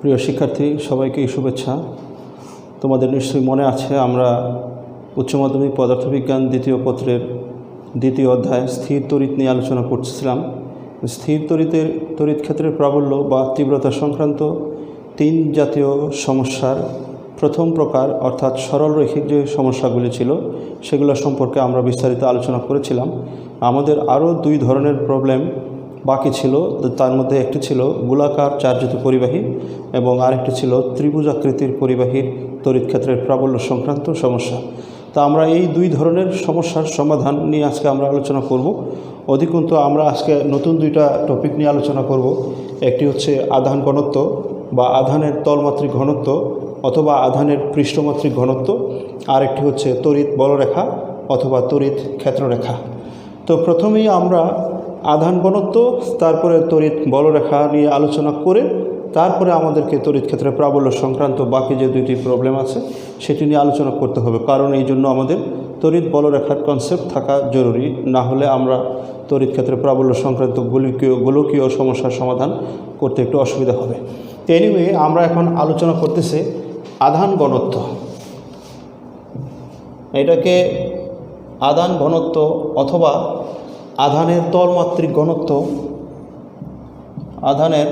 প্রিয় শিক্ষার্থী, সবাইকে শুভেচ্ছা। তোমাদের নিশ্চয়ই মনে আছে আমরা উচ্চ মাধ্যমিক পদার্থবিজ্ঞান দ্বিতীয় পত্রের দ্বিতীয় অধ্যায় স্থির তড়িৎ নিয়ে আলোচনা করছিলাম। স্থির তড়িৎ ক্ষেত্রের প্রাবল্য বা তীব্রতা সংক্রান্ত তিন জাতীয় সমস্যার প্রথম প্রকার অর্থাৎ সরল রৈখিক যে সমস্যাগুলি ছিল সেগুলো সম্পর্কে আমরা বিস্তারিত আলোচনা করেছিলাম। আমাদের আরও দুই ধরনের প্রবলেম বাকি ছিল। তার মধ্যে একটি ছিল গোলাকার চার্জিত পরিবাহী এবং আরেকটি ছিল ত্রিভুজাকৃতির পরিবাহীর তড়িৎ ক্ষেত্রের প্রাবল্য সংক্রান্ত সমস্যা। তা আমরা এই দুই ধরনের সমস্যার সমাধান নিয়ে আজকে আমরা আলোচনা করব। অধিকন্তু আমরা আজকে নতুন দুইটা টপিক নিয়ে আলোচনা করব। একটি হচ্ছে আধান ঘনত্ব বা আধানের তলমাত্রিক ঘনত্ব অথবা আধানের পৃষ্ঠমাত্রিক ঘনত্ব, আর একটি হচ্ছে তড়িৎ বলরেখা অথবা তড়িৎ ক্ষেত্ররেখা। তো প্রথমেই আমরা আধান ঘনত্ব, তারপরে তড়িৎ বলরেখা নিয়ে আলোচনা করে তারপরে আমাদেরকে তড়িৎ ক্ষেত্রের প্রাবল্য সংক্রান্ত বাকি যে দুইটি প্রবলেম আছে সেটি নিয়ে আলোচনা করতে হবে। কারণ এই জন্য আমাদের তড়িৎ বলরেখার কনসেপ্ট থাকা জরুরি, না হলে আমরা তড়িৎ ক্ষেত্রের প্রাবল্য সংক্রান্ত গোলকীয় সমস্যার সমাধান করতে একটু অসুবিধা হবে। এনিওয়ে, আমরা এখন আলোচনা করতেছি আধান ঘনত্ব। এটাকে আধান ঘনত্ব অথবা আধানের তলমাত্রিক ঘনত্ব, আধানের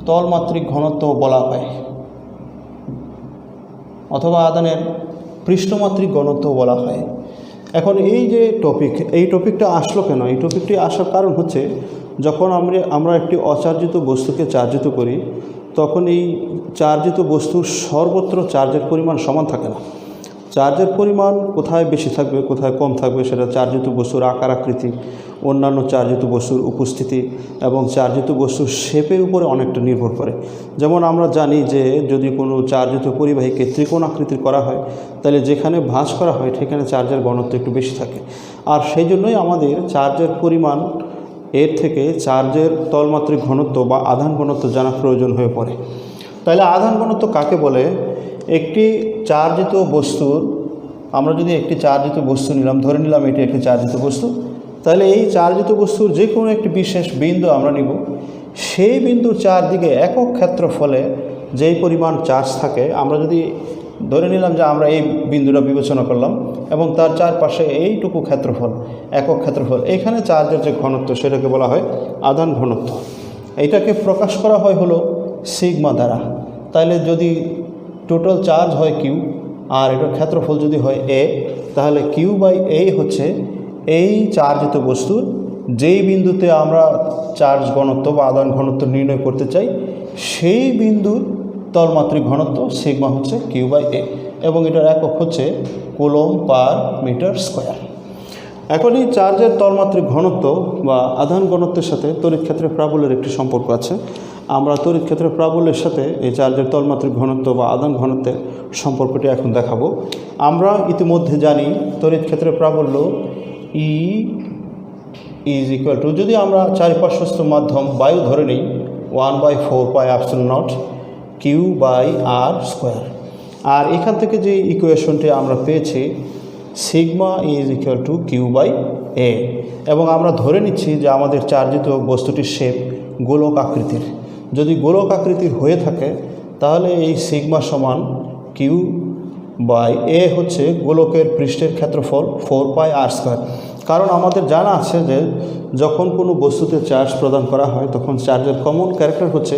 তলমাত্রিক ঘনত্ব বলা হয়, অথবা আধানের পৃষ্ঠমাত্রিক ঘনত্ব বলা হয়। এখন এই যে এই টপিকটা আসলো কেন? এই টপিকটি আসার কারণ হচ্ছে যখন আমরা একটি অচার্জিত বস্তুকে চার্জিত করি তখন এই চার্জিত বস্তুর সর্বত্র চার্জের পরিমাণ সমান থাকে না। চার্জের পরিমাণ কোথায় বেশি থাকবে কোথায় কম থাকবে সেটা চার্জিত বস্তুর আকার আকৃতি, অন্যান্য চার্জিত বস্তুর উপস্থিতি এবং চার্জিত বস্তুর শেপের উপরে অনেকটা নির্ভর করে। যেমন আমরা জানি যে যদি কোনো চার্জিত পরিবাহীকে ত্রিকোণ আকৃতির করা হয় তাহলে যেখানে ভাঁজ করা হয় সেখানে চার্জের ঘনত্ব একটু বেশি থাকে। আর সেই জন্যই আমাদের চার্জের পরিমাণ এর থেকে চার্জের তলমাত্রিক ঘনত্ব বা আধান ঘনত্ব জানা প্রয়োজন হয়ে পড়ে। তাহলে আধান ঘনত্ব কাকে বলে? একটি চার্জিত বস্তুর, আমরা যদি একটি চার্জিত বস্তু নিলাম, ধরে নিলাম এটি একটি চার্জিত বস্তু, তাহলে এই চার্জিত বস্তুর যে কোনো একটি বিশেষ বিন্দু আমরা নিব, সেই বিন্দুর চারদিকে একক ক্ষেত্রফলে যেই পরিমাণ চার্জ থাকে, আমরা যদি ধরে নিলাম যে আমরা এই বিন্দুটা বিবেচনা করলাম এবং তার চারপাশে এইটুকু ক্ষেত্রফল, একক ক্ষেত্রফল, এখানে চার্জের যে ঘনত্ব সেটাকে বলা হয় আধান ঘনত্ব। এইটাকে প্রকাশ করা হয় হলো সিগমা দ্বারা। তাহলে যদি টোটাল চার্জ হয় কিউ আর এটার ক্ষেত্রফল যদি হয় এ, তাহলে কিউ বাই এ হচ্ছে এই চার্জিত বস্তুর যেই বিন্দুতে আমরা চার্জ ঘনত্ব বা আধান ঘনত্ব নির্ণয় করতে চাই সেই বিন্দুর তলমাত্রিক ঘনত্ব, সিগমা হচ্ছে কিউ বাই এ, এবং এটার একক হচ্ছে কুলম্ব পার মিটার স্কোয়ার। এখন এই চার্জের তলমাত্রিক ঘনত্ব বা আধান ঘনত্বের সাথে তড়িৎ ক্ষেত্রের প্রাবল্যের একটি সম্পর্ক আছে। আমরা তড়িৎ ক্ষেত্রের প্রাবল্যের সাথে এই চার্জের তলমাত্রিক ঘনত্ব বা আধান ঘনত্বের সম্পর্কটি এখন দেখাবো। আমরা ইতিমধ্যে জানি তড়িৎ ক্ষেত্রের প্রাবল্য ই ইজ ইকুয়াল টু, যদি আমরা চারিপার্শ্বস্থ মাধ্যম বায়ু ধরে নিই, 1/4πε0 কিউ বাই আর স্কোয়ার। আর এখান থেকে যে ইকুয়েশনটি আমরা পেয়েছি sigma is equal to Q by A, এবং আমরা ধরে নিচ্ছি যে আমাদের চার্জিত বস্তুটির শেপ গোলক আকৃতির। যদি গোলক আকৃতির হয়ে থাকে তাহলে এই সিগমা সমান কিউ বাই এ হচ্ছে গোলকের পৃষ্ঠের ক্ষেত্রফল 4πr²। কারণ আমাদের জানা আছে যে যখন কোনো বস্তুতে চার্জ প্রদান করা হয় তখন চার্জের কমন ক্যারেক্টার হচ্ছে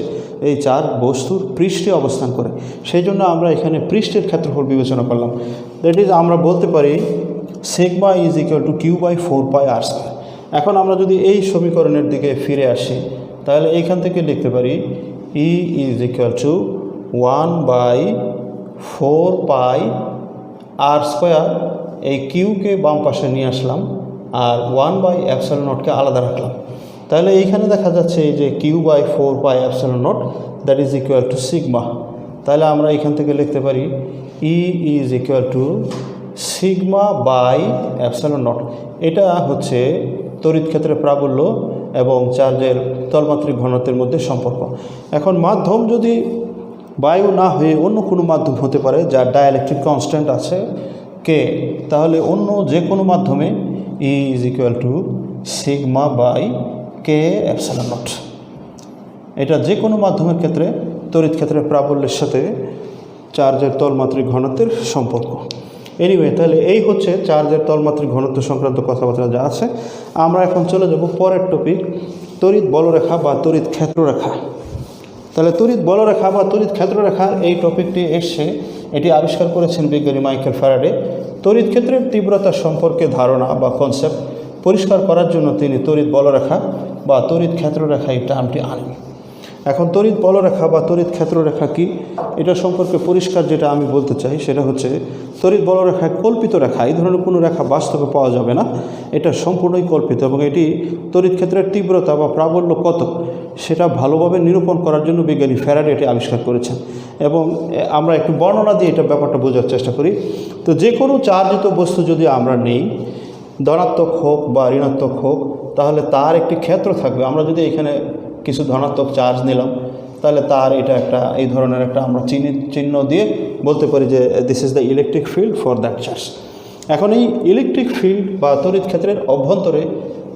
এই চার্জ বস্তুর পৃষ্ঠে অবস্থান করে। সেই জন্য আমরা এখানে পৃষ্ঠের ক্ষেত্রফল বিবেচনা করলাম। দ্যাট ইজ, আমরা বলতে পারি sigma is equal to Q by 4πr²। এখন আমরা যদি এই সমীকরণের দিকে ফিরে আসি তাহলে এইখান থেকে লিখতে পারি E is equal two 1/4πr²। এই কিউকে বাম পাশে নিয়ে আসলাম আর 1/ε0কে আলাদা রাখলাম। তাহলে এইখানে দেখা যাচ্ছে যে Q by 4πε0 that is equal to sigma. তাহলে আমরা এখান থেকে লিখতে পারি E is equal to sigma by ε0। এটা হচ্ছে তড়িৎ ক্ষেত্রের প্রাবল্য এবং চার্জের তলমাত্রিক ঘনত্বের মধ্যে সম্পর্ক। এখন মাধ্যম যদি বায়ু না হয়ে অন্য কোনো মাধ্যম হতে পারে যার ডাইইলেকট্রিক কনস্ট্যান্ট আছে কে, তাহলে অন্য যে কোনো মাধ্যমে E is equal to sigma by K ε0। এটা যে কোনো মাধ্যমের ক্ষেত্রে তড়িৎ ক্ষেত্রের প্রাবল্যের সাথে চার্জের তলমাত্রিক ঘনত্বের সম্পর্ক। এনিওয়ে, তাহলে এই হচ্ছে চার্জের তলমাত্রিক ঘনত্ব সংক্রান্ত কথাবার্তা যা আছে। আমরা এখন চলে যাব পরের টপিক, তড়িৎ বলরেখা বা তড়িৎ ক্ষেত্ররেখা। তাহলে তড়িৎ বলরেখা বা তড়িৎ ক্ষেত্ররেখার এই টপিকটি এসছে, এটি আবিষ্কার করেছেন বিজ্ঞানী মাইকেল ফ্যারাডে। তড়িৎ ক্ষেত্রের তীব্রতা সম্পর্কে ধারণা বা কনসেপ্ট পরিষ্কার করার জন্য তিনি তড়িৎ বলরেখা বা তড়িৎ ক্ষেত্ররেখা এই টার্মটি আনেন। এখন তড়িৎ বলরেখা বা তড়িৎ ক্ষেত্ররেখা কি, এটা সম্পর্কে পরিষ্কার যেটা আমি বলতে চাই সেটা হচ্ছে তড়িৎ বলরেখায় কল্পিত রেখা, এই ধরনের কোনো রেখা বাস্তবে পাওয়া যাবে না, এটা সম্পূর্ণই কল্পিত এবং এটি তড়িৎ ক্ষেত্রের তীব্রতা বা প্রাবল্য কত সেটা ভালোভাবে নিরূপণ করার জন্য বিজ্ঞানী ফ্যারাডে এটি আবিষ্কার করেছেন। এবং আমরা একটু বর্ণনা দিয়ে এটা ব্যাপারটা বোঝার চেষ্টা করি। তো যে কোনো চার্জিত বস্তু যদি আমরা নেই, ধনাত্মক হোক বা ঋণাত্মক হোক, তাহলে তার একটি ক্ষেত্র থাকবে। আমরা যদি এখানে কিছু ধনাত্মক চার্জ নিলাম, তাহলে তার এটা একটা এই ধরনের একটা আমরা চিহ্ন দিয়ে বলতে পারি যে this is the electric field for that charge. এখন এই ইলেকট্রিক ফিল্ড বা তড়িৎ ক্ষেত্রের অভ্যন্তরে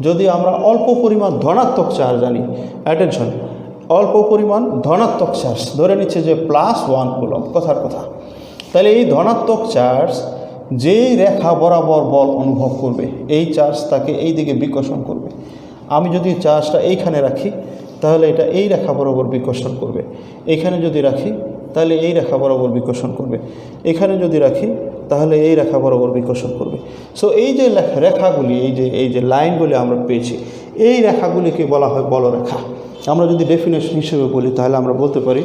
যদি আমরা অল্প পরিমাণ ধনাত্মক চার্জ আনি, অ্যাটেনশন, অল্প পরিমাণ ধনাত্মক চার্জ, ধরে নিচ্ছে যে +1 কুলম্ব, কথার কথা, তাহলে এই ধনাত্মক চার্জ যেই রেখা বরাবর বল অনুভব করবে, এই চার্জ তাকে এই দিকে বিকর্ষণ করবে। আমি যদি চার্জটা এইখানে রাখি তাহলে এটা এই রেখা বরাবর বিকর্ষণ করবে, এখানে যদি রাখি তাহলে এই রেখা বরাবর বিকর্ষণ করবে, এখানে যদি রাখি তাহলে এই রেখা বরাবর বিকর্ষণ করবে। সো এই যে রেখাগুলি, এই যে লাইনগুলি আমরা পেয়েছি, এই রেখাগুলিকে বলা হয় বলরেখা। আমরা যদি ডেফিনেশন হিসেবে বলি তাহলে আমরা বলতে পারি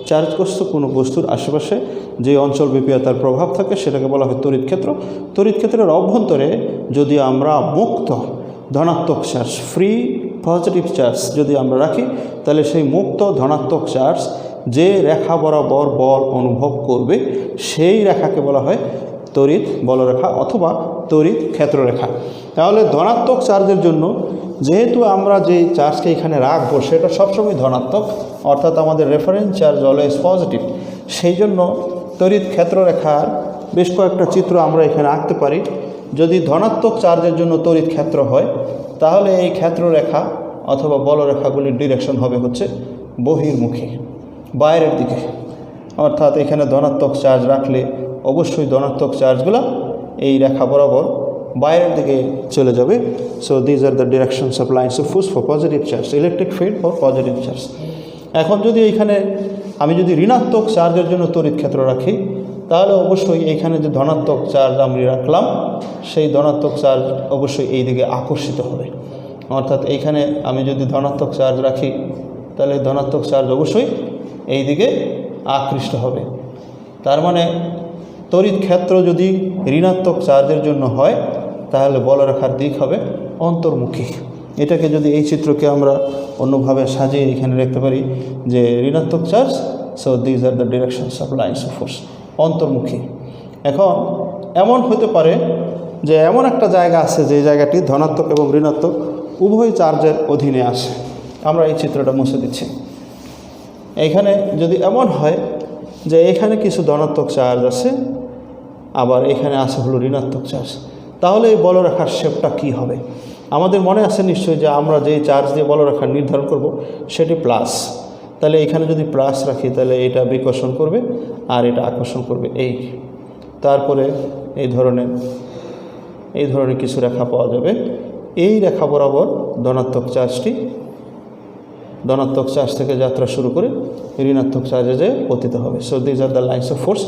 চার্জগ্রস্ত কোনো বস্তুর আশেপাশে যে অঞ্চল ব্যাপী তার প্রভাব থাকে সেটাকে বলা হয় তড়িৎ ক্ষেত্র। তড়িৎ ক্ষেত্রের অভ্যন্তরে যদি আমরা মুক্ত ধনাত্মক চার্জ, ফ্রি পজিটিভ চার্জ যদি আমরা রাখি, তাহলে সেই মুক্ত ধনাত্মক চার্জ যে রেখা বরাবর বল অনুভব করবে সেই রেখাকে বলা হয় তড়িৎ বলরেখা অথবা তড়িৎ ক্ষেত্ররেখা। তাহলে ধনাত্মক চার্জের জন্য যেহেতু আমরা যে চার্জকে এখানে রাখবো সেটা সবসময় ধনাত্মক, অর্থাৎ আমাদের রেফারেন্স চার্জ অলওয়েজ পজিটিভ, সেই জন্য তড়িৎ ক্ষেত্ররেখার বেশ কয়েকটা চিত্র আমরা এখানে আঁকতে পারি। যদি ধনাত্মক চার্জের জন্য তড়িৎ ক্ষেত্র হয় তাহলে এই ক্ষেত্ররেখা অথবা বলরেখাগুলির ডিরেকশন হবে হচ্ছে বহির্মুখী, বাইরের দিকে। অর্থাৎ এখানে ধনাত্মক চার্জ রাখলে অবশ্যই ধনাত্মক চার্জগুলো এই রেখা বরাবর বাইরের দিকে চলে যাবে। So these are the directions of lines of force for positive charge, electric field for positive charge. এখন যদি এইখানে আমি যদি ঋণাত্মক চার্জের জন্য তড়িৎ ক্ষেত্র রাখি তাহলে অবশ্যই এইখানে যে ধনাত্মক চার্জ আমি রাখলাম সেই ধনাত্মক চার্জ অবশ্যই এই দিকে আকর্ষিত হবে। অর্থাৎ এইখানে আমি যদি ধনাত্মক চার্জ রাখি তাহলে ধনাত্মক চার্জ অবশ্যই এই দিকে আকৃষ্ট হবে। তার মানে তড়িৎ ক্ষেত্র যদি ঋণাত্মক চার্জের জন্য হয় তাহলে বলরেখার দিক হবে অন্তর্মুখী। এটাকে যদি এই চিত্রকে আমরা অন্যভাবে সাজিয়ে এখানে রাখতে পারি যে ঋণাত্মক charge, so these are the directions of lines of force, অন্তর্মুখী। এখন এমন হতে পারে যে এমন একটা জায়গা আছে যে জায়গাটি ধনাত্মক এবং ঋণাত্মক উভয় চার্জের অধীনে আসে। আমরা এই চিত্রটা মুছে দিচ্ছি। এইখানে যদি এমন হয় যে এখানে কিছু ধনাত্মক চার্জ আছে আবার এখানে আছে হলো ঋণাত্মক চার্জ, তাহলে এই বলরেখার শেপটা কী হবে? আমাদের মনে আছে নিশ্চয়ই যে আমরা যেই চার্জ দিয়ে বলরেখা নির্ধারণ করব সেটি প্লাস। তাহলে এখানে যদি প্লাস রাখি তাহলে এটা বিকর্ষণ করবে আর এটা আকর্ষণ করবে এই। তারপরে এই ধরনের কিছু রেখা পাওয়া যাবে। এই রেখা বরাবর ধনাত্মক চার্জ থেকে যাত্রা শুরু করে ঋণাত্মক চার্জে যে পতিত হবে। So these are the lines of force.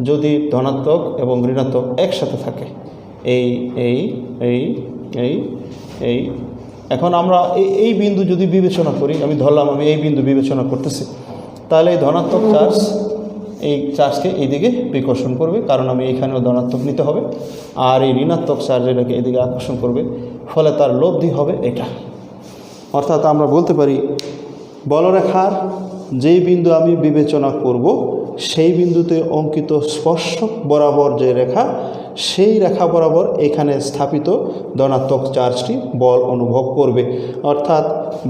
যদি ধনাত্মক এবং ঋণাত্মক একসাথে থাকে, এই এই এই এই এই এখন আমরা এই বিন্দু যদি বিবেচনা করি, আমি ধরলাম আমি এই বিন্দু বিবেচনা করতেছি, তাহলে এই ধনাত্মক চার্জ এই চার্জকে এইদিকে বিকর্ষণ করবে, কারণ আমি এইখানেও ধনাত্মক নিতে হবে, আর এই ঋণাত্মক চার্জ এটাকে এদিকে আকর্ষণ করবে, ফলে তার লব্ধি হবে এটা। অর্থাৎ আমরা বলতে পারি বলরেখার যেই বিন্দু আমি বিবেচনা করব সেই বিন্দুতে অঙ্কিত স্পর্শক বরাবর যে রেখা, সেই রেখা বরাবর এখানে স্থাপিত ধনাত্মক চার্জটি বল অনুভব করবে। অর্থাৎ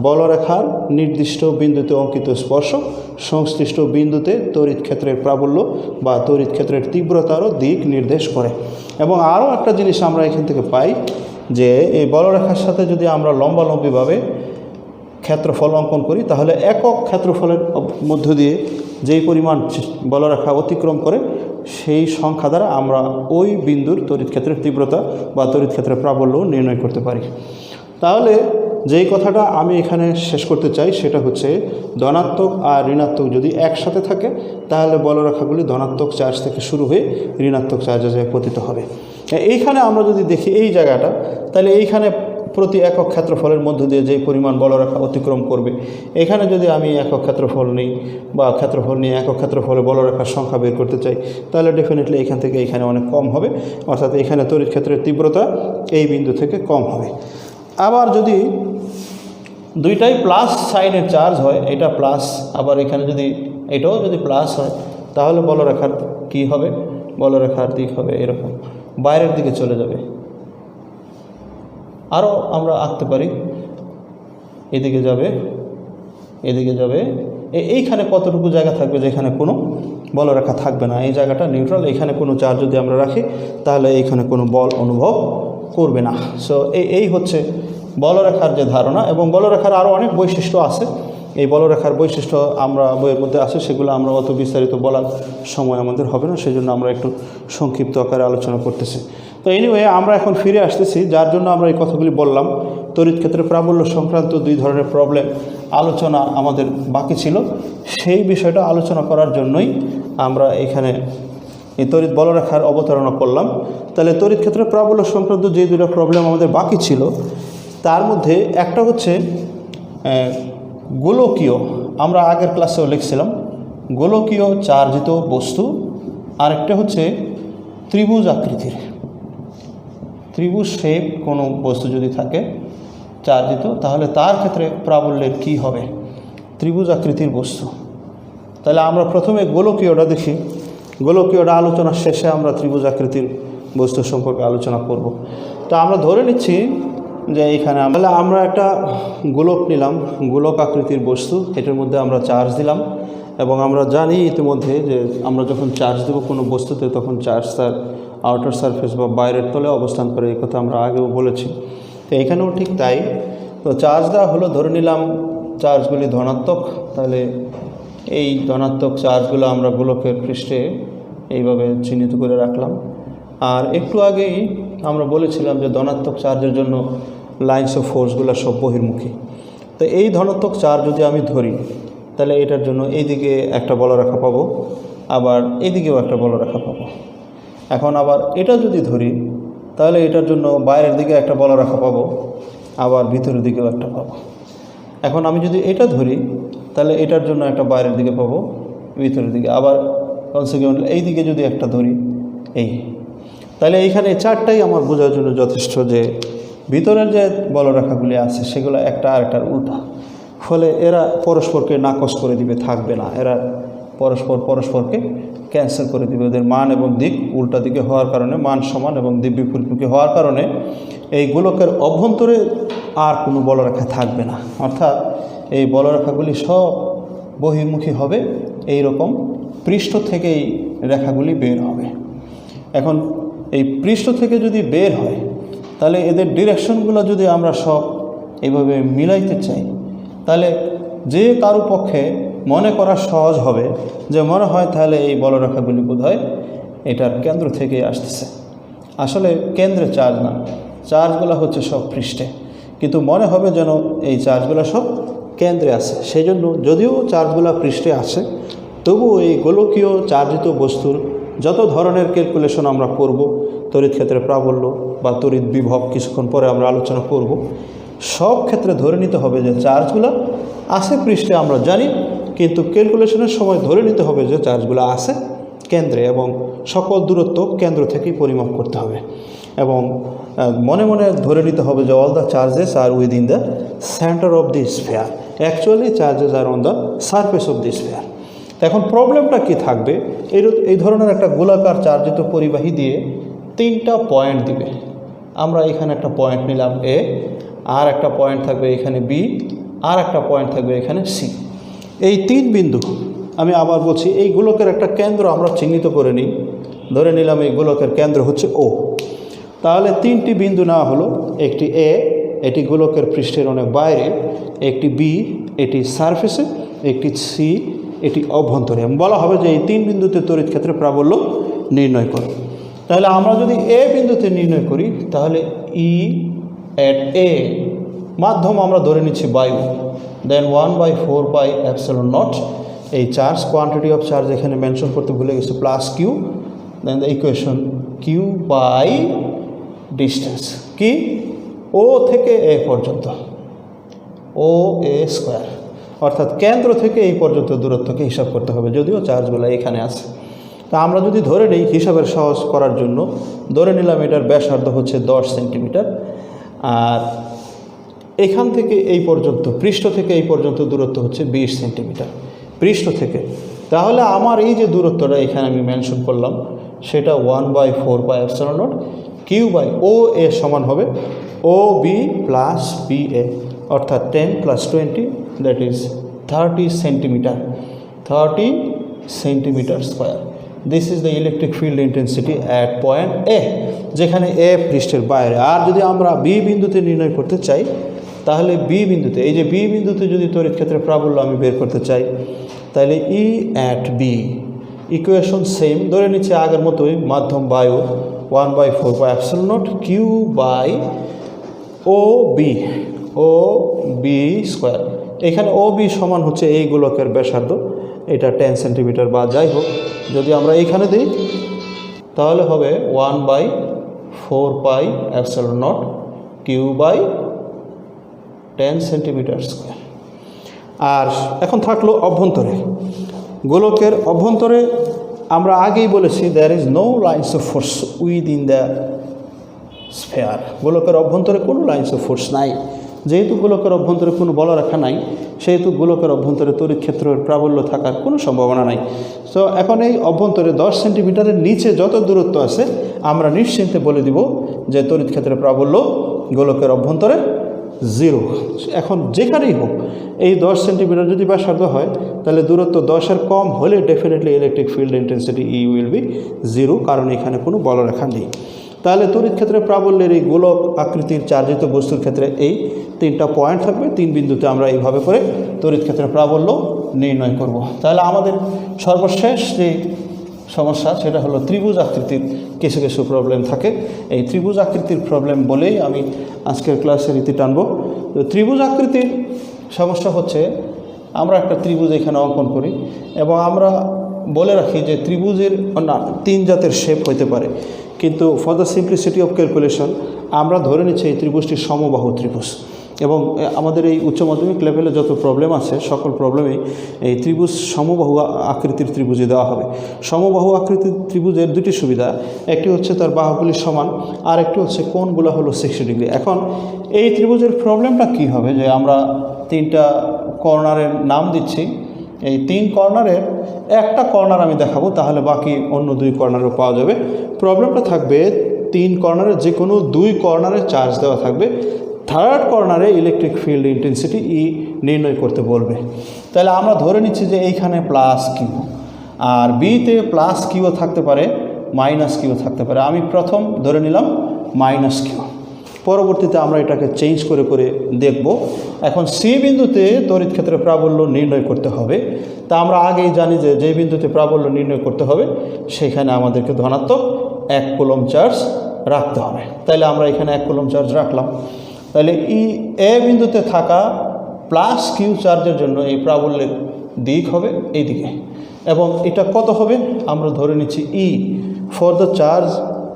বলরেখার নির্দিষ্ট বিন্দুতে অঙ্কিত স্পর্শক সংশ্লিষ্ট বিন্দুতে তড়িৎ ক্ষেত্রের প্রাবল্য বা তড়িৎ ক্ষেত্রের তীব্রতারও দিক নির্দেশ করে। এবং আরও একটা জিনিস আমরা এখান থেকে পাই যে এই বলরেখার সাথে যদি আমরা লম্বালম্বিভাবে ক্ষেত্রফল অঙ্কন করি, তাহলে একক ক্ষেত্রফলের মধ্য দিয়ে যেই পরিমাণ বলরেখা অতিক্রম করে সেই সংখ্যা দ্বারা আমরা ওই বিন্দুর তড়িৎ ক্ষেত্রের তীব্রতা বা তড়িৎ ক্ষেত্রের প্রাবল্য নির্ণয় করতে পারি। তাহলে যেই কথাটা আমি এখানে শেষ করতে চাই সেটা হচ্ছে, ধনাত্মক আর ঋণাত্মক যদি একসাথে থাকে তাহলে বলরেখাগুলি ধনাত্মক চার্জ থেকে শুরু হয়ে ঋণাত্মক চার্জে যায় পতিত হবে। এইখানে আমরা যদি দেখি এই জায়গাটা, তাহলে এইখানে প্রতি একক ক্ষেত্রফলের মধ্য দিয়ে যেই পরিমাণ বলরেখা অতিক্রম করবে, এখানে যদি আমি একক ক্ষেত্রফল নিই বা ক্ষেত্রফল নিয়ে একক ক্ষেত্রফলে বলরেখার সংখ্যা বের করতে চাই, তাহলে ডেফিনেটলি এখান থেকে এখানে অনেক কম হবে, অর্থাৎ এখানে তড়িৎ ক্ষেত্রের তীব্রতা এই বিন্দু থেকে কম হবে। আবার যদি দুইটাই প্লাস সাইনের চার্জ হয়, এটা প্লাস, আবার এখানে যদি এটাও যদি প্লাস হয়, তাহলে বলরেখার কি হবে, বলরেখার দিক হবে এরকম বাইরের দিকে চলে যাবে। আরও আমরা আঁকতে পারি, এদিকে যাবে, এদিকে যাবে, এইখানে কতটুকু জায়গা থাকবে যেখানে কোনো বলরেখা থাকবে না, এই জায়গাটা নিউট্রাল, এখানে কোনো চার্জ যদি আমরা রাখি তাহলে এইখানে কোনো বল অনুভব করবে না। সো এই হচ্ছে বলরেখার যে ধারণা। এবং বলরেখার আরও অনেক বৈশিষ্ট্য আছে, এই বলরেখার বৈশিষ্ট্য আমরা বইয়ের মধ্যে আছে, সেগুলো আমরা অত বিস্তারিত বলার সময় আমাদের হবে না, সেই জন্য আমরা একটু সংক্ষিপ্ত আকারে আলোচনা করতেছি। তো এনিওয়ে আমরা এখন ফিরে আসতেছি, যার জন্য আমরা এই কথাগুলি বললাম। তড়িৎ ক্ষেত্রের প্রাবল্য সংক্রান্ত দুই ধরনের প্রবলেম আলোচনা আমাদের বাকি ছিল, সেই বিষয়টা আলোচনা করার জন্যই আমরা এখানে এই তড়িৎ বলরেখার অবতারণা করলাম। তাহলে তড়িৎ ক্ষেত্রের প্রাবল্য সংক্রান্ত যে দুটো প্রবলেম আমাদের বাকি ছিল, তার মধ্যে একটা হচ্ছে গোলকীয়, আমরা আগের ক্লাসেও লিখছিলাম গোলকীয় চার্জিত বস্তু, আরেকটা হচ্ছে ত্রিভুজ আকৃতির, ত্রিভুজ শেপ কোনো বস্তু যদি থাকে চার্জিত, তাহলে তার ক্ষেত্রে প্রাবল্যের কি হবে, ত্রিভুজ আকৃতির বস্তু। তাহলে আমরা প্রথমে গোলকীয়টা দেখি, গোলকীয়টা আলোচনার শেষে আমরা ত্রিভুজ আকৃতির বস্তু সম্পর্কে আলোচনা করব। তা আমরা ধরে নিচ্ছি যে এইখানে আমরা একটা গোলক নিলাম, গোলক আকৃতির বস্তু, এটার মধ্যে আমরা চার্জ দিলাম, এবং আমরা জানি ইতিমধ্যে যে আমরা যখন চার্জ দেবো কোনো বস্তুতে তখন চার্জ তার আউটার সারফেস বা বাইরের তলে অবস্থান করে, এই কথা আমরা আগেও বলেছি। তো এখানেও ঠিক তাই। তো চার্জ দেওয়া হলো, ধরে নিলাম চার্জগুলি ধনাত্মক, তাহলে এই ধনাত্মক চার্জগুলো আমরা গোলকের পৃষ্ঠে এইভাবে চিহ্নিত করে রাখলাম। আর একটু আগেই আমরা বলেছিলাম যে ধনাত্মক চার্জের জন্য লাইন্স অফ ফোর্সগুলো সব বহির্মুখী। তো এই ধনাত্মক চার্জ যদি আমি ধরি, তাহলে এটার জন্য এইদিকে একটা বলরেখা পাবো, আবার এইদিকেও একটা বলরেখা পাবো। এখন আবার এটা যদি ধরি, তাহলে এটার জন্য বাইরের দিকে একটা বলরেখা পাবো, আবার ভিতরের দিকেও একটা পাবো। এখন আমি যদি এটা ধরি, তাহলে এটার জন্য একটা বাইরের দিকে পাবো, ভিতরের দিকে, আবার কনসিকুয়েন্ট এই দিকে যদি একটা ধরি, এই, তাহলে এইখানে চারটাই আমার বোঝার জন্য যথেষ্ট যে ভিতরের যে বলরেখাগুলি আছে সেগুলো একটা আরেকটার উল্টা, ফলে এরা পরস্পরকে নাকচ করে দিবে, থাকবে না, এরা পরস্পরকে ক্যান্সেল করে দিবে। ওদের মান এবং দিক উল্টা দিকে হওয়ার কারণে, মান সমান এবং দিক বিপরীতমুখী হওয়ার কারণে এই গোলকের অভ্যন্তরে আর কোনো বলরেখা থাকবে না, অর্থাৎ এই বলরেখাগুলি সব বহির্মুখী হবে, এই রকম পৃষ্ঠ থেকেই রেখাগুলি বের হবে। এখন এই পৃষ্ঠ থেকে যদি বের হয়, তাহলে এদের ডিরেকশনগুলো যদি আমরা সব এইভাবে মিলাইতে চাই, তাহলে যে কারো পক্ষে মনে করা সহজ হবে যে মনে হয় তাহলে এই বলরেখাগুলি বোধহয় এটার কেন্দ্র থেকে আসতেছে। আসলে কেন্দ্রে চার্জ না, চার্জগুলো হচ্ছে সব পৃষ্ঠে, কিন্তু মনে হবে যেন এই চার্জগুলো সব কেন্দ্রে আছে। সেই জন্য যদিও চার্জগুলো পৃষ্ঠে আসে, তবুও এই গোলকীয় চার্জিত বস্তুর যত ধরনের ক্যালকুলেশন আমরা করব, তড়িৎ ক্ষেত্রে প্রাবল্য বা তড়িৎ বিভব কিছুক্ষণ পরে আমরা আলোচনা করব, সব ক্ষেত্রে ধরে নিতে হবে যে চার্জগুলো আসে পৃষ্ঠে আমরা জানি, কিন্তু ক্যালকুলেশনের সময় ধরে নিতে হবে যে চার্জগুলো আসে কেন্দ্রে, এবং সকল দূরত্ব কেন্দ্র থেকেই পরিমাপ করতে হবে, এবং মনে মনে ধরে নিতে হবে যে all the charges are within the centre of the sphere, actually charges are on the surface of the sphere. এখন প্রবলেমটা কি থাকবে, এই ধরনের একটা গোলাকার চার্জিত পরিবাহী দিয়ে তিনটা পয়েন্ট দিবে। আমরা এখানে একটা পয়েন্ট নিলাম এ, আর একটা পয়েন্ট থাকবে এখানে বি, আর একটা পয়েন্ট থাকবে এখানে সি। এই তিন বিন্দু, আমি আবার বলছি, এই গোলকের একটা কেন্দ্র আমরা চিহ্নিত করে নিই, ধরে নিলাম এই গোলকের কেন্দ্র হচ্ছে ও। তাহলে তিনটি বিন্দু নেওয়া হলো, একটি এ, এটি গোলকের পৃষ্ঠের অনেক বাইরে, একটি বি এটি সারফেসে, একটি সি এটি অভ্যন্তরে। বলা হবে যে এই তিন বিন্দুতে তড়িৎ ক্ষেত্রের প্রাবল্য নির্ণয় করো। তাহলে আমরা যদি এ বিন্দুতে নির্ণয় করি তাহলে ই অ্যাট এ মাধ্যম আমরা ধরে নিচ্ছি বায়ু, দেন 1/4πε0 এই চার্জ, কোয়ান্টিটি অফ চার্জ এখানে মেনশন করতে ভুলে গেছে, plus Q, then the equation Q by distance কি ও থেকে এ পর্যন্ত, ও এ স্কোয়ার, অর্থাৎ কেন্দ্র থেকে এই পর্যন্ত দূরত্বকে হিসাব করতে হবে, যদিও চার্জগুলো এখানে আছে। তা আমরা যদি ধরে নিই হিসাবের সহজ করার জন্য ধরে নিলাম এটার ব্যাসার্ধ হচ্ছে 10 সেন্টিমিটার, আর এখান থেকে এই পর্যন্ত পৃষ্ঠ থেকে এই পর্যন্ত দূরত্ব হচ্ছে 20 সেন্টিমিটার পৃষ্ঠ থেকে। তাহলে আমার এই যে দূরত্বটা এখানে আমি মেনশন করলাম সেটা 1/4πε0 কিউ বাই ও এ সমান হবে O B plus B A, অর্থাৎ 10 + 20 that is 30 centimetre, 30 centimetre square. This is the electric field intensity at point A, যেখানে এ পৃষ্ঠের বাইরে। আর যদি আমরা বি বিন্দুতে নির্ণয় করতে চাই তাহলে বি বিন্দুতে, এই যে বি বিন্দুতে যদি তড়িৎ ক্ষেত্রের প্রাবল্য আমি বের করতে চাই তাহলে E at B equation same ধরে নিচ্ছে আগের মতোই, মাধ্যম বায়ু 1/4πε0 Q by O B square. এখানে ও বি সমান হচ্ছে এই গোলকের ব্যাসার্ধ, এটা 10 সেন্টিমিটার বা যাই হোক, যদি আমরা এইখানে দিই তাহলে হবে 1/4πε0 কিউ বাই 10 সেন্টিমিটার স্কোয়ার। আর এখন থাকলো অভ্যন্তরে, গোলকের অভ্যন্তরে আমরা আগেই বলেছি there is no lines of force within the sphere. গোলকের অভ্যন্তরে কোনো লাইন্স অফ ফোর্স নাই। যেহেতু গোলকের অভ্যন্তরে কোনো বলরেখা নাই, সেহেতু গোলকের অভ্যন্তরে তড়িৎ ক্ষেত্রের প্রাবল্য থাকার কোনো সম্ভাবনা নাই। সো এখন এই অভ্যন্তরে 10 সেন্টিমিটারের নিচে যত দূরত্ব আছে আমরা নিশ্চিন্তে বলে দিব যে তড়িৎ ক্ষেত্রের প্রাবল্য গোলকের অভ্যন্তরে 0। এখন যেখানেই হোক এই 10 সেন্টিমিটার যদি ব্যাসার্ধ হয় তাহলে দূরত্ব 10-এর কম হলে definitely electric field intensity E will be 0, কারণ এখানে কোনো বলরেখা নেই। তাহলে তড়িৎ ক্ষেত্রে প্রাবল্যের এই গোলক আকৃতির চার্জিত বস্তুর ক্ষেত্রে এই 3টা পয়েন্ট থাকবে, 3 বিন্দুতে আমরা এইভাবে করে তড়িৎ ক্ষেত্রে প্রাবল্য নির্ণয় করব। তাহলে আমাদের সর্বশেষ যে সমস্যা সেটা হলো ত্রিভুজ আকৃতির কিছু কিছু প্রবলেম থাকে। এই ত্রিভুজ আকৃতির প্রবলেম বলেই আমি আজকের ক্লাসের ইতি টানব। তো ত্রিভুজ আকৃতির সমস্যা হচ্ছে আমরা একটা ত্রিভুজ এখানে অঙ্কন করি এবং আমরা বলে রাখি যে ত্রিভুজের না 3 জাতের শেপ হতে পারে, কিন্তু for the simplicity of calculation আমরা ধরে নিচ্ছি এই ত্রিভুজটি সমবাহু ত্রিভুজ। এবং আমাদের এই উচ্চ মাধ্যমিক লেভেলে যত প্রবলেম আছে সকল প্রবলেমেই এই ত্রিভুজ সমবাহু আকৃতির ত্রিভুজে দেওয়া হবে। সমবাহু আকৃতির ত্রিভুজের দুটি সুবিধা, একটি হচ্ছে তার বাহুগুলি সমান, আর একটি হচ্ছে কোণগুলো হলো 60 ডিগ্রি। এখন এই ত্রিভুজের প্রবলেমটা কি হবে যে আমরা 3টা কর্নারের নাম দিচ্ছি, এই 3 কর্নারের একটা কর্নার আমি দেখাবো, তাহলে বাকি অন্য 2 কর্নারও পাওয়া যাবে। প্রবলেমটা থাকবে 3 কর্নারের যে কোনো 2 কর্নারে চার্জ দেওয়া থাকবে, 3rd কর্নারে ইলেকট্রিক ফিল্ড ইন্টেন্সিটি ই নির্ণয় করতে বলবে। তাহলে আমরা ধরে নিচ্ছি যে এইখানে প্লাস কিউ, আর বিতে প্লাস কিউও থাকতে পারে মাইনাস কিউ থাকতে পারে। আমি প্রথম ধরে নিলাম মাইনাস কিউ, পরবর্তীতে আমরা এটাকে চেঞ্জ করে করে দেখব। এখন সি বিন্দুতে তড়িৎ ক্ষেত্রে প্রাবল্য নির্ণয় করতে হবে। তা আমরা আগেই জানি যে যে বিন্দুতে প্রাবল্য নির্ণয় করতে হবে সেখানে আমাদেরকে ধনাত্মক 1 কুলম্ব চার্জ রাখতে হবে। তাহলে আমরা এখানে 1 কুলম্ব চার্জ রাখলাম। তাহলে ই এ বিন্দুতে থাকা প্লাস কিউ চার্জের জন্য এই প্রাবল্যের দিক হবে এই দিকে, এবং এটা কত হবে আমরা ধরে নিচ্ছি E for the charge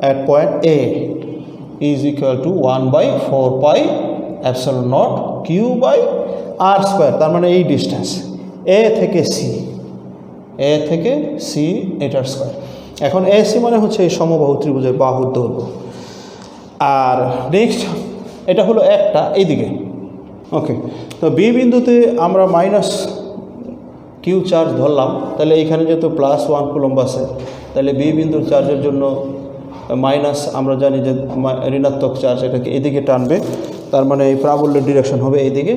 at point A is equal to 1/4πε0 Q by R square. তার মানে এই ডিস্টেন্স এ থেকে সি এটার স্কোয়ার। এখন এ সি মানে হচ্ছে এই সমবাহু ত্রিভুজের বাহুর দৈর্ঘ্য। আর নেক্সট এটা হলো একটা এইদিকে, ওকে। তো বি বিন্দুতে আমরা মাইনাস কিউ চার্জ ধরলাম, তাহলে এইখানে যেহেতু +1 কুলম্ব আছে তাহলে বি বিন্দুর চার্জের জন্য মাইনাস আমরা জানি যে ঋণাত্মক চার্জ এটাকে এদিকে টানবে, তার মানে এই প্রাবল্যের ডিরেকশন হবে এইদিকে।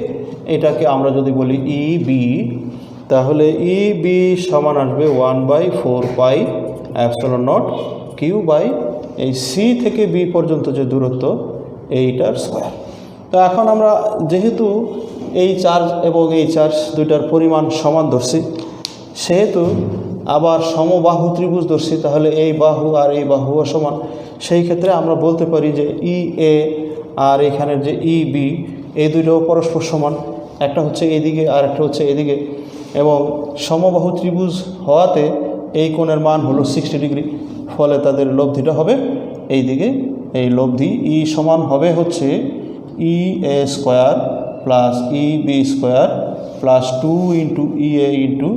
এটাকে আমরা যদি বলি ই বি, তাহলে ই বি সমান আসবে 1/4πε0 কিউ বাই এই সি থেকে বি পর্যন্ত যে দূরত্ব এইটার স্কোয়ার। তো এখন আমরা যেহেতু এই চার্জ এবং এই চার্জ দুইটার পরিমাণ সমান ধরছি, সেহেতু আবার সমবাহু ত্রিভুজ ধরছি, তাহলে এই বাহু আর এই বাহুও সমান। সেই ক্ষেত্রে আমরা বলতে পারি যে ই এ আর এখানের যে ই বি, এই দুইটাও পরস্পর সমান। একটা হচ্ছে এদিকে আর একটা হচ্ছে এদিকে, এবং সমবাহু ত্রিভুজ হওয়াতে এই কোণের মান হলো 60 ডিগ্রি। ফলে তাদের লব্ধিটা হবে এই দিকে। এই লব্ধি ই সমান হবে হচ্ছে E A square plus E B square plus 2 into E A into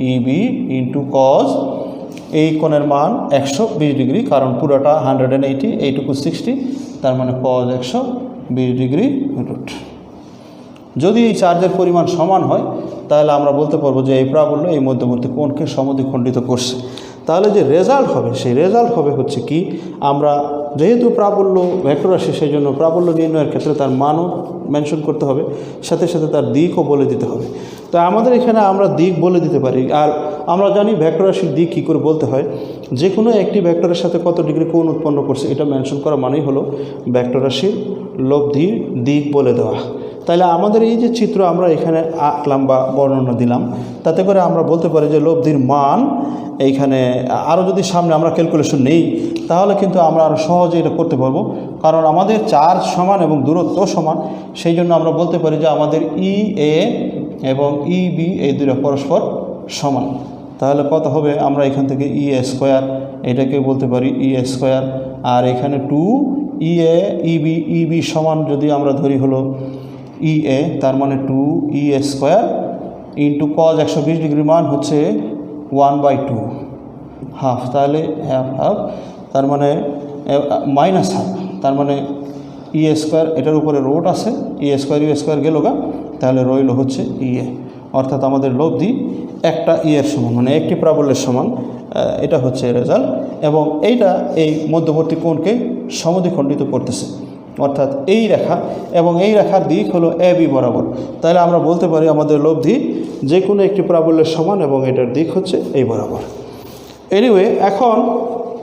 E B into cos, এই কোণের মান 120 ডিগ্রি, কারণ পুরোটা 180, এইটুকু 60, তার মানে কজ 120 ডিগ্রি রুট। যদি এই চার্জের পরিমাণ সমান হয় তাহলে আমরা বলতে পারবো যে এই প্রাবল্য এই মধ্যবর্তী কোণকে সমদ্বিখণ্ডিত করছে। তাহলে যে রেজাল্ট হবে, সেই রেজাল্ট হবে হচ্ছে কি, আমরা যেহেতু প্রাবল্য ভেক্টর রাশি, সেই জন্য প্রাবল্য নির্ণয়ের ক্ষেত্রে তার মানও মেনশন করতে হবে, সাথে সাথে তার দিকও বলে দিতে হবে। তো আমাদের এখানে আমরা দিক বলে দিতে পারি। আর আমরা জানি ভেক্টর রাশির দিক কী করে বলতে হয়। যে কোনো একটি ভেক্টরের সাথে কত ডিগ্রি কোণ উৎপন্ন করছে এটা মেনশন করা মানেই হলো ভেক্টর রাশির লব্ধির দিক বলে দেওয়া। তাহলে আমাদের এই যে চিত্র আমরা এখানে আঁকলাম বা বর্ণনা দিলাম, তাতে করে আমরা বলতে পারি যে লব্ধির মান এইখানে আরও যদি সামনে আমরা ক্যালকুলেশন নেই তাহলে কিন্তু আমরা আরও সহজে এটা করতে পারবো, কারণ আমাদের চার্জ সমান এবং দূরত্ব সমান। সেই জন্য আমরা বলতে পারি যে আমাদের ই এ এবং ই বি এই দুটো পরস্পর সমান। তাহলে কত হবে, আমরা এখান থেকে ই এ স্কোয়ার এটাকে বলতে পারি ই এ স্কোয়ার, আর এখানে 2 ই এ ই বি সমান যদি আমরা ধরি হলো ই এ, তার মানে 2 ই A square into cos 120 degree মান হচ্ছে 1/2 হাফ, তাহলে হাফ, তার মানে মাইনাস হাফ, তার মানে ই এ স্কোয়ার, এটার উপরে রোট আছে, ই এ স্কোয়ার গেল গা, তাহলে রইল হচ্ছে ই এ। অর্থাৎ আমাদের লব্ধি একটা ই এর সমান, মানে একটি প্রাবল্যের সমান। এটা হচ্ছে রেজাল্ট, এবং এইটা এই মধ্যবর্তী কোণকে সমদ্বিখণ্ডিত করতেছে, অর্থাৎ এই রেখা এবং এই রেখার দিক হলো এ বি বরাবর। তাহলে আমরা বলতে পারি আমাদের লব্ধি যে কোনো একটি প্রাবল্যের সমান এবং এটার দিক হচ্ছে এই বরাবর। এনিওয়ে, এখন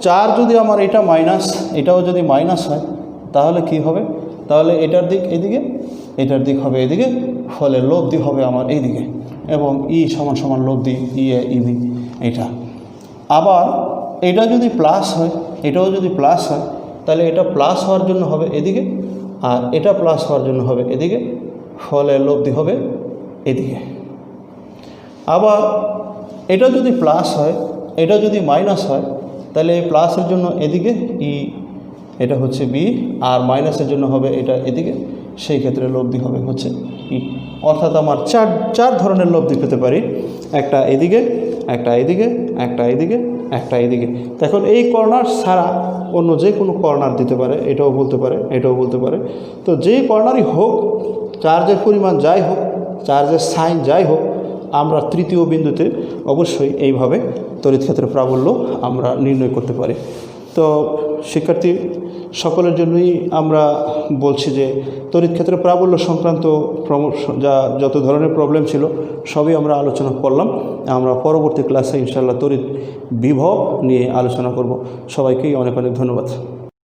চার যদি আমার এটা মাইনাস, এটাও যদি মাইনাস হয় তাহলে কি হবে, তাহলে এটার দিক এদিকে, এটার দিক হবে এদিকে, ফলে লব্ধি হবে আমার এইদিকে, এবং ই সমান সমান লব্ধি ই এ ই বি এটা। আবার এটা যদি প্লাস হয়, এটাও যদি প্লাস হয়, তাহলে এটা প্লাস হওয়ার জন্য হবে এদিকে, আর এটা প্লাস হওয়ার জন্য হবে এদিকে, ফলে লব্ধি হবে এদিকে। আবার এটা যদি প্লাস হয়, এটা যদি মাইনাস হয়, তাহলে এই প্লাসের জন্য এদিকে ই, এটা হচ্ছে বি, আর মাইনাসের জন্য হবে এটা এদিকে, সেই ক্ষেত্রে লব্ধি হবে হচ্ছে ই। অর্থাৎ আমার চার ধরনের লব্ধি পেতে পারি, একটা এদিকে, একটা এদিকে, একটা এদিকে, একটা এদিকে। এখন এই কর্নার ছাড়া অন্য যে কোনো কর্নার দিতে পারে, এটাও বলতে পারে, এটাও বলতে পারে। তো যেই কর্নারই হোক, চার্জের পরিমাণ যাই হোক, চার্জের সাইন যাই হোক, আমরা তৃতীয় বিন্দুতে অবশ্যই এইভাবে তড়িৎ ক্ষেত্রের প্রাবল্য আমরা নির্ণয় করতে পারি। তো শিক্ষার্থী সকলের জন্যই আমরা বলছি যে তড়িৎ ক্ষেত্রের প্রাবল্য সংক্রান্ত যত ধরনের প্রবলেম ছিল সবই আমরা আলোচনা করলাম। আমরা পরবর্তী ক্লাসে ইনশাআল্লাহ তড়িৎ বিভব নিয়ে আলোচনা করব। সবাইকেই অনেক অনেক ধন্যবাদ।